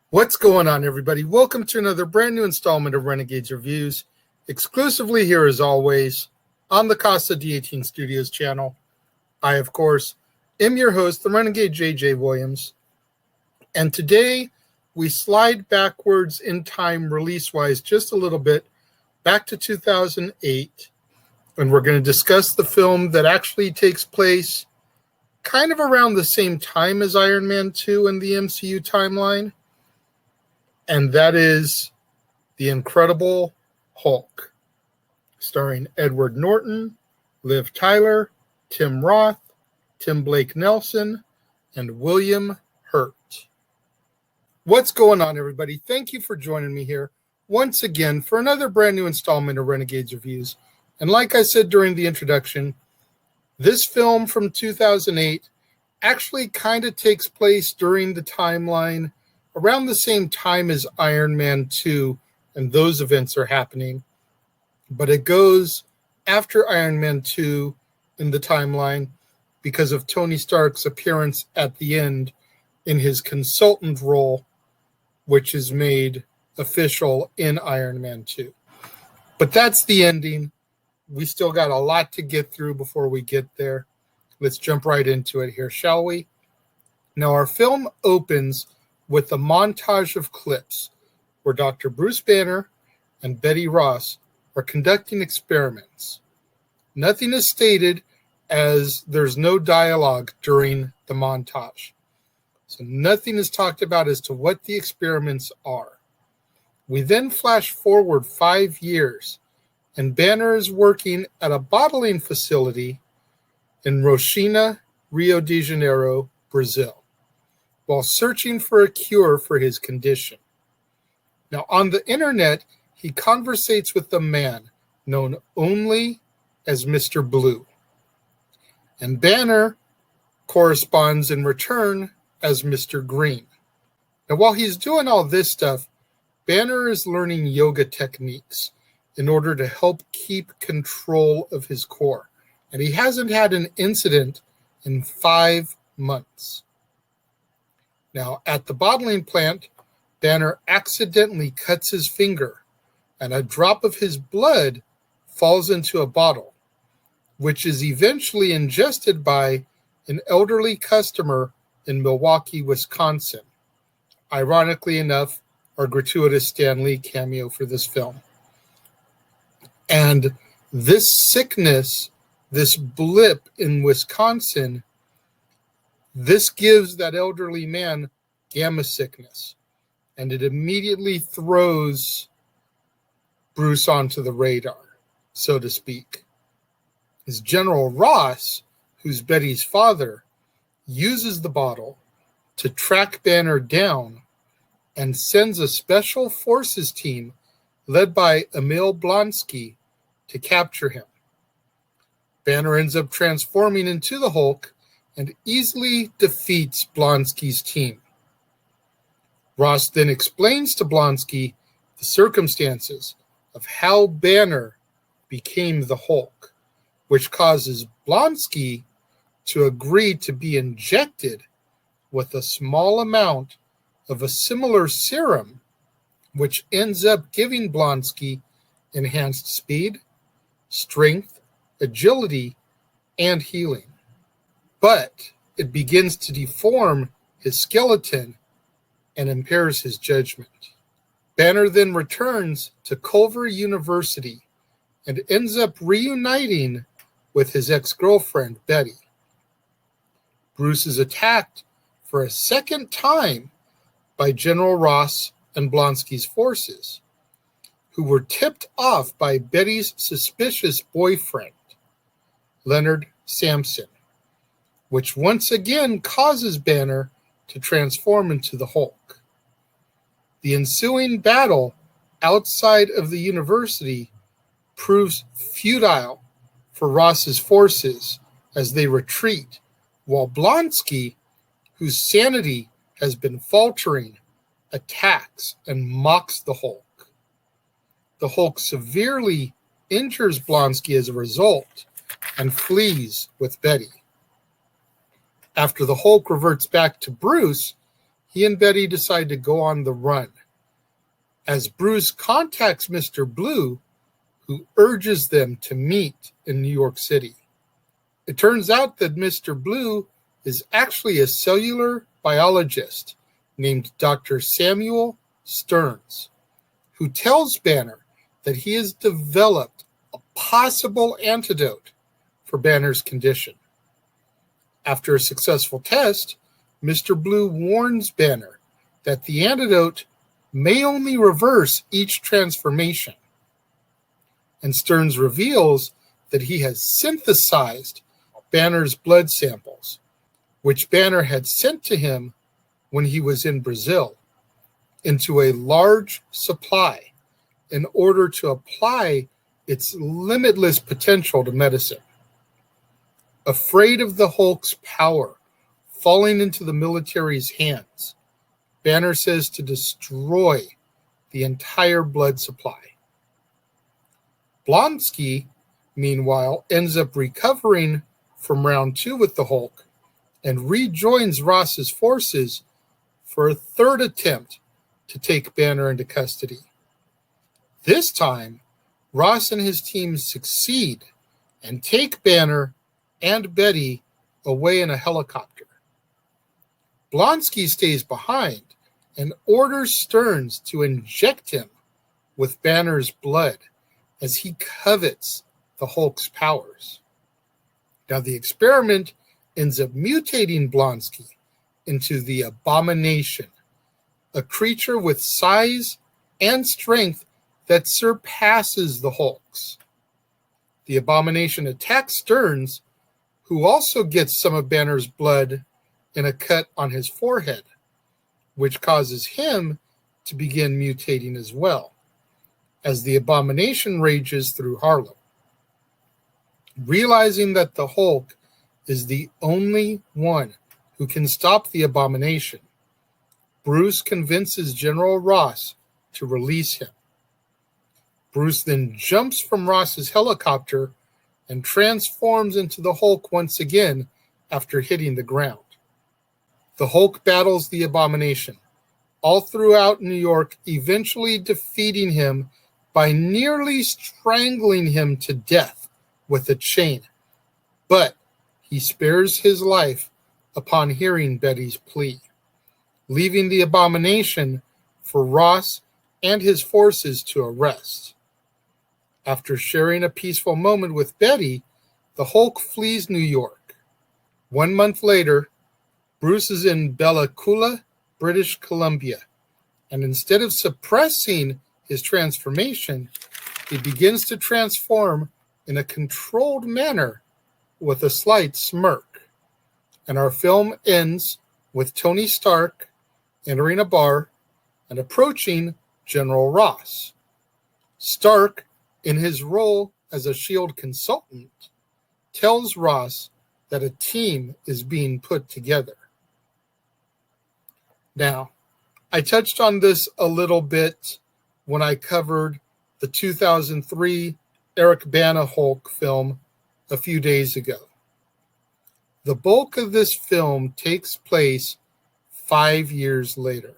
What's going on, everybody? Welcome to another brand new installment of Renegades Reviews, exclusively here as always on the Casa D18 Studios channel. I, of course, am your host, the Renegade J.J. Williams, and today we slide backwards in time release-wise just a little bit, back to 2008, and we're going to discuss the film that actually takes place kind of around the same time as Iron Man 2 in the MCU timeline. And that is The Incredible Hulk, starring Edward Norton, Liv Tyler, Tim Roth, Tim Blake Nelson, and William Hurt. What's going on, everybody? Thank you for joining me here once again for another brand new installment of Renegades Reviews. And like I said during the introduction, this film from 2008 actually kind of takes place during the timeline around the same time as Iron Man 2, and those events are happening. But it goes after Iron Man 2 in the timeline because of Tony Stark's appearance at the end in his consultant role, which is made official in Iron Man 2. But that's the ending. We still got a lot to get through before we get there. Let's jump right into it here, shall we? Now, our film opens with a montage of clips where Dr. Bruce Banner and Betty Ross are conducting experiments. Nothing is stated as there's no dialogue during the montage. So nothing is talked about as to what the experiments are. We then flash forward 5 years, and Banner is working at a bottling facility in Roxina, Rio de Janeiro, Brazil, while searching for a cure for his condition. Now, on the internet, he conversates with a man known only as Mr. Blue. And Banner corresponds in return as Mr. Green. Now, while he's doing all this stuff, Banner is learning yoga techniques in order to help keep control of his core. And he hasn't had an incident in 5 months. Now, at the bottling plant, Banner accidentally cuts his finger, and a drop of his blood falls into a bottle, which is eventually ingested by an elderly customer in Milwaukee, Wisconsin. Ironically enough, our gratuitous Stan Lee cameo for this film. And this sickness, this blip in Wisconsin, this gives that elderly man gamma sickness, and it immediately throws Bruce onto the radar, so to speak. As General Ross, who's Betty's father, uses the bottle to track Banner down and sends a special forces team led by Emil Blonsky to capture him. Banner ends up transforming into the Hulk and easily defeats Blonsky's team. Ross then explains to Blonsky the circumstances of how Banner became the Hulk, which causes Blonsky to agree to be injected with a small amount of a similar serum, which ends up giving Blonsky enhanced speed, strength, agility, and healing. But it begins to deform his skeleton and impairs his judgment. Banner then returns to Culver University and ends up reuniting with his ex-girlfriend, Betty. Bruce is attacked for a second time by General Ross and Blonsky's forces, who were tipped off by Betty's suspicious boyfriend, Leonard Samson, which once again causes Banner to transform into the Hulk. The ensuing battle outside of the university proves futile for Ross's forces as they retreat, while Blonsky, whose sanity has been faltering, attacks and mocks the Hulk. The Hulk severely injures Blonsky as a result and flees with Betty. After the Hulk reverts back to Bruce, he and Betty decide to go on the run, as Bruce contacts Mr. Blue, who urges them to meet in New York City. It turns out that Mr. Blue is actually a cellular biologist named Dr. Samuel Stearns, who tells Banner that he has developed a possible antidote for Banner's condition. After a successful test, Mr. Blue warns Banner that the antidote may only reverse each transformation. And Stearns reveals that he has synthesized Banner's blood samples, which Banner had sent to him when he was in Brazil, into a large supply in order to apply its limitless potential to medicine. Afraid of the Hulk's power falling into the military's hands, Banner says to destroy the entire blood supply. Blonsky, meanwhile, ends up recovering from round 2 with the Hulk and rejoins Ross's forces for a third attempt to take Banner into custody. This time, Ross and his team succeed and take Banner and Betty away in a helicopter. Blonsky stays behind and orders Stearns to inject him with Banner's blood as he covets the Hulk's powers. Now, the experiment ends up mutating Blonsky into the Abomination, a creature with size and strength that surpasses the Hulk's. The Abomination attacks Stearns, who also gets some of Banner's blood in a cut on his forehead, which causes him to begin mutating as well, as the Abomination rages through Harlem. Realizing that the Hulk is the only one who can stop the Abomination, Bruce convinces General Ross to release him. Bruce then jumps from Ross's helicopter and transforms into the Hulk once again after hitting the ground. The Hulk battles the Abomination all throughout New York, eventually defeating him by nearly strangling him to death with a chain. But he spares his life upon hearing Betty's plea, leaving the Abomination for Ross and his forces to arrest. After sharing a peaceful moment with Betty, the Hulk flees New York. 1 month later, Bruce is in Bella Coola, British Columbia, and instead of suppressing his transformation, he begins to transform in a controlled manner with a slight smirk. And our film ends with Tony Stark entering a bar and approaching General Ross. Stark, in his role as a SHIELD consultant, tells Ross that a team is being put together. Now, I touched on this a little bit when I covered the 2003 Eric Bana Hulk film a few days ago. The bulk of this film takes place 5 years later.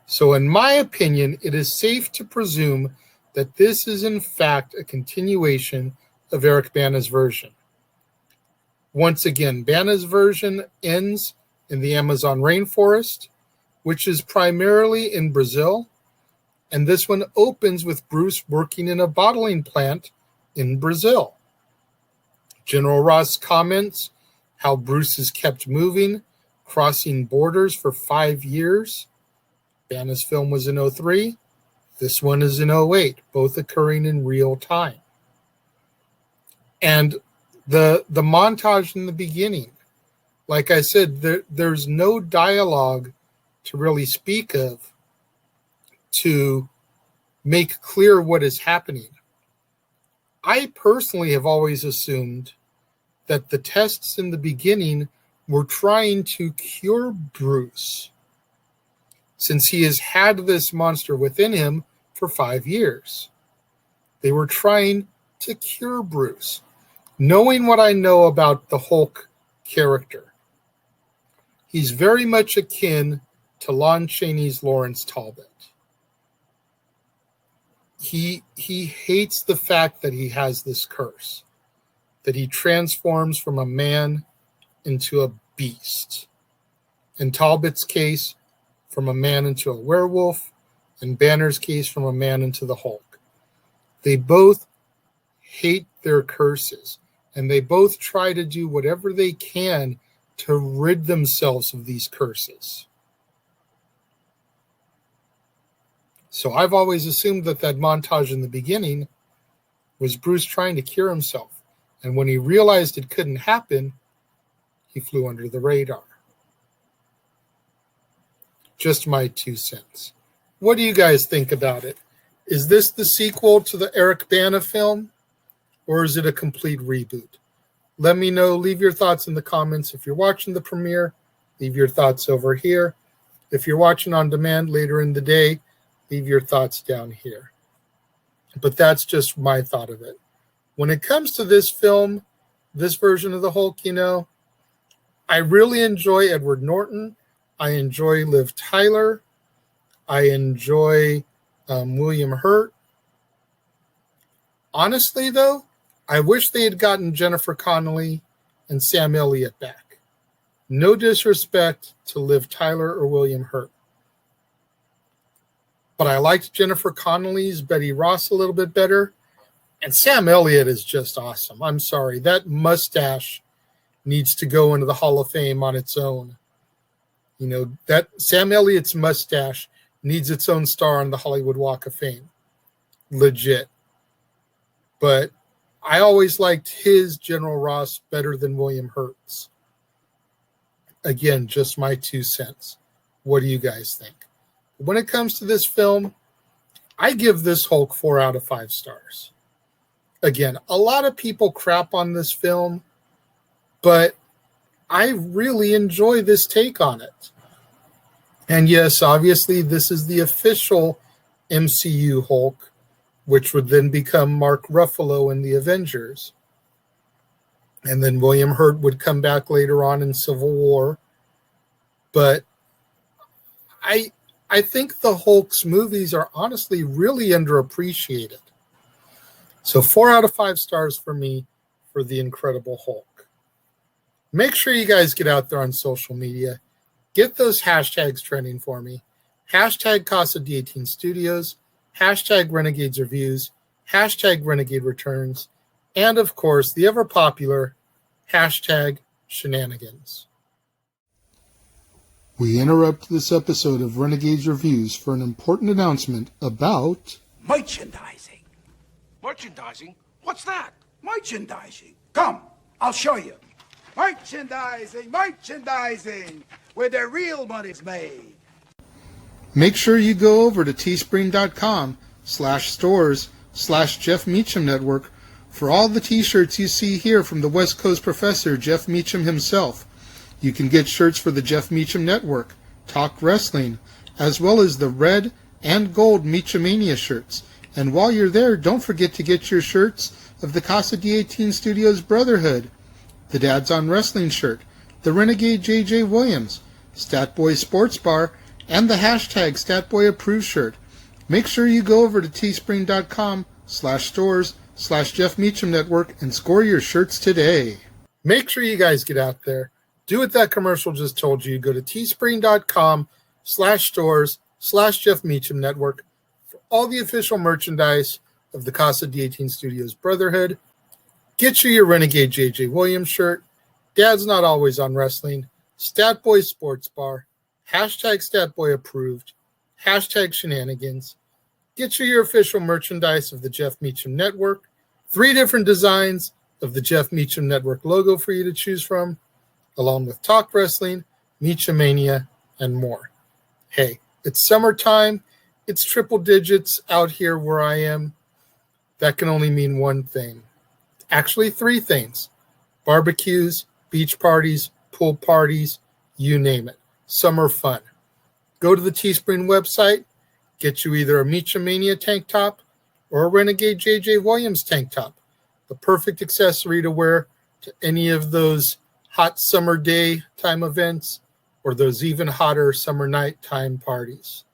So in my opinion, it is safe to presume that this is in fact a continuation of Eric Bana's version. Once again, Bana's version ends in the Amazon rainforest, which is primarily in Brazil, and this one opens with Bruce working in a bottling plant in Brazil. General Ross comments how Bruce is kept moving, crossing borders for 5 years. Bana's film was in 2003. This one is in 2008, both occurring in real time. And the montage in the beginning, like I said, there's no dialogue to really speak of to make clear what is happening. I personally have always assumed that the tests in the beginning were trying to cure Bruce, since he has had this monster within him for 5 years. They were trying to cure Bruce. Knowing what I know about the Hulk character, he's very much akin to Lon Chaney's Lawrence Talbot. He hates the fact that he has this curse, that he transforms from a man into a beast. In Talbot's case, from a man into a werewolf. In Banner's case, from a man into the Hulk. They both hate their curses, and they both try to do whatever they can to rid themselves of these curses. So I've always assumed that montage in the beginning was Bruce trying to cure himself. And when he realized it couldn't happen, he flew under the radar. Just my 2 cents. What do you guys think about it? Is this the sequel to the Eric Bana film, or is it a complete reboot? Let me know. Leave your thoughts in the comments. If you're watching the premiere, leave your thoughts over here. If you're watching on demand later in the day, leave your thoughts down here. But that's just my thought of it. When it comes to this film, this version of the Hulk, I really enjoy Edward Norton. I enjoy Liv Tyler. I enjoy William Hurt. Honestly, though, I wish they had gotten Jennifer Connelly and Sam Elliott back. No disrespect to Liv Tyler or William Hurt. But I liked Jennifer Connelly's Betty Ross a little bit better. And Sam Elliott is just awesome. I'm sorry. That mustache needs to go into the Hall of Fame on its own. That Sam Elliott's mustache needs its own star on the Hollywood Walk of Fame. Legit. But I always liked his General Ross better than William Hurt's. Again, just my 2 cents. What do you guys think? When it comes to this film, I give this Hulk 4 out of 5 stars. Again, a lot of people crap on this film, but I really enjoy this take on it. And yes, obviously, this is the official MCU Hulk, which would then become Mark Ruffalo in the Avengers. And then William Hurt would come back later on in Civil War. But I think the Hulk's movies are honestly really underappreciated. So 4 out of 5 stars for me for The Incredible Hulk. Make sure you guys get out there on social media. Get those hashtags trending for me. Hashtag Casa D18 Studios. Hashtag Renegades Reviews. Hashtag Renegade Returns. And of course, the ever popular hashtag Shenanigans. We interrupt this episode of Renegades Reviews for an important announcement about merchandising. Merchandising? What's that? Merchandising. Come, I'll show you. Merchandising, where the real money's made. Make sure you go over to teespring.com/stores/Jeff Meacham Network for all the t-shirts you see here from the West Coast professor, Jeff Meacham himself. You can get shirts for the Jeff Meacham Network, Talk Wrestling, as well as the red and gold Meachamania shirts. And while you're there, don't forget to get your shirts of the Casa D18 Studios Brotherhood, the Dads on Wrestling shirt, the Renegade JJ Williams, Statboy Sports Bar, and the hashtag StatBoyApproved shirt. Make sure you go over to teespring.com/stores/Jeff Meacham Network and score your shirts today. Make sure you guys get out there. Do what that commercial just told you. Go to teespring.com/stores/Jeff Meacham Network for all the official merchandise of the Casa D18 Studios Brotherhood. Get you your Renegade JJ Williams shirt, Dad's Not Always on Wrestling, Statboy Sports Bar, hashtag StatBoyApproved, hashtag Shenanigans. Get you your official merchandise of the Jeff Meacham Network, 3 different designs of the Jeff Meacham Network logo for you to choose from, along with Talk Wrestling, Meachamania, and more. Hey, it's summertime. It's triple digits out here where I am. That can only mean one thing. Actually, 3 things. Barbecues, beach parties, pool parties, you name it. Summer fun. Go to the Teespring website. Get you either a Meachamania tank top or a Renegade JJ Williams tank top. The perfect accessory to wear to any of those hot summer day time events. or those even hotter summer nighttime parties.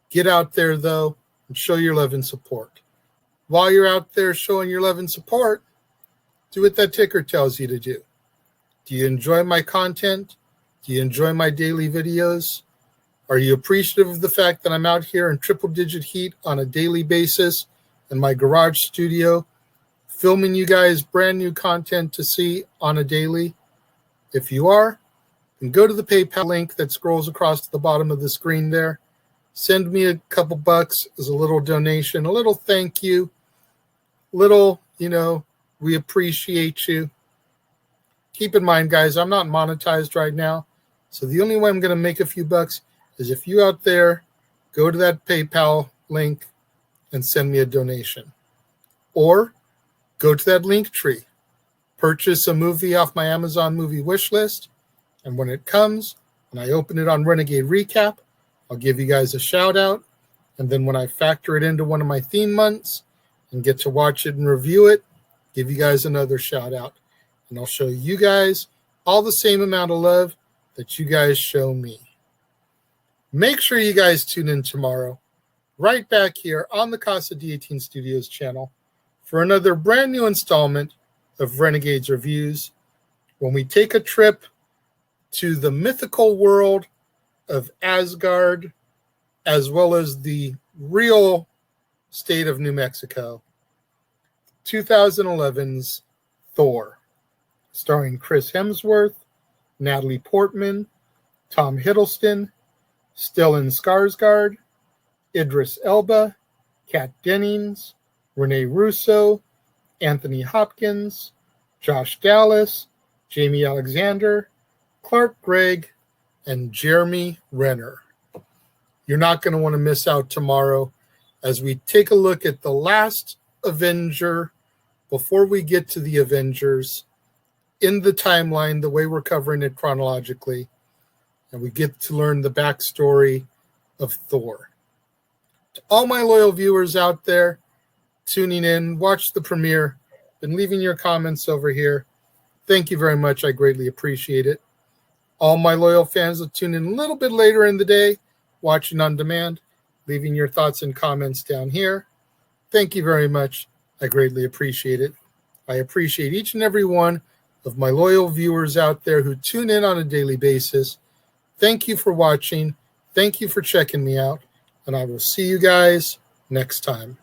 Get out there, though, and show your love and support. While you're out there showing your love and support, do what that ticker tells you to do. Do you enjoy my content? Do you enjoy my daily videos? Are you appreciative of the fact that I'm out here in triple-digit heat on a daily basis in my garage studio, filming you guys brand new content to see on a daily? If you are, then go to the PayPal link that scrolls across the bottom of the screen there. Send me a couple bucks as a little donation, a little thank you, little, we appreciate you. Keep in mind, guys, I'm not monetized right now, so the only way I'm going to make a few bucks is if you out there go to that PayPal link and send me a donation. Or go to that link tree, purchase a movie off my Amazon movie wish list, and when it comes, when I open it on Renegade Recap, I'll give you guys a shout out, and then when I factor it into one of my theme months and get to watch it and review it, give you guys another shout out. And I'll show you guys all the same amount of love that you guys show me. Make sure you guys tune in tomorrow, right back here on the Casa D18 Studios channel for another brand new installment of Renegades Reviews, when we take a trip to the mythical world of Asgard, as well as the real state of New Mexico. 2011's Thor, starring Chris Hemsworth, Natalie Portman, Tom Hiddleston, Stellan Skarsgård, Idris Elba, Kat Dennings, Rene Russo, Anthony Hopkins, Josh Dallas, Jamie Alexander, Clark Gregg, and Jeremy Renner. You're not going to want to miss out tomorrow as we take a look at the last Avenger before we get to the Avengers in the timeline, the way we're covering it chronologically, and we get to learn the backstory of Thor. To all my loyal viewers out there tuning in, watch the premiere, been leaving your comments over here, thank you very much. I greatly appreciate it. All my loyal fans that tune in a little bit later in the day, watching on demand, leaving your thoughts and comments down here. Thank you very much. I greatly appreciate it. I appreciate each and every one of my loyal viewers out there who tune in on a daily basis. Thank you for watching. Thank you for checking me out. And I will see you guys next time.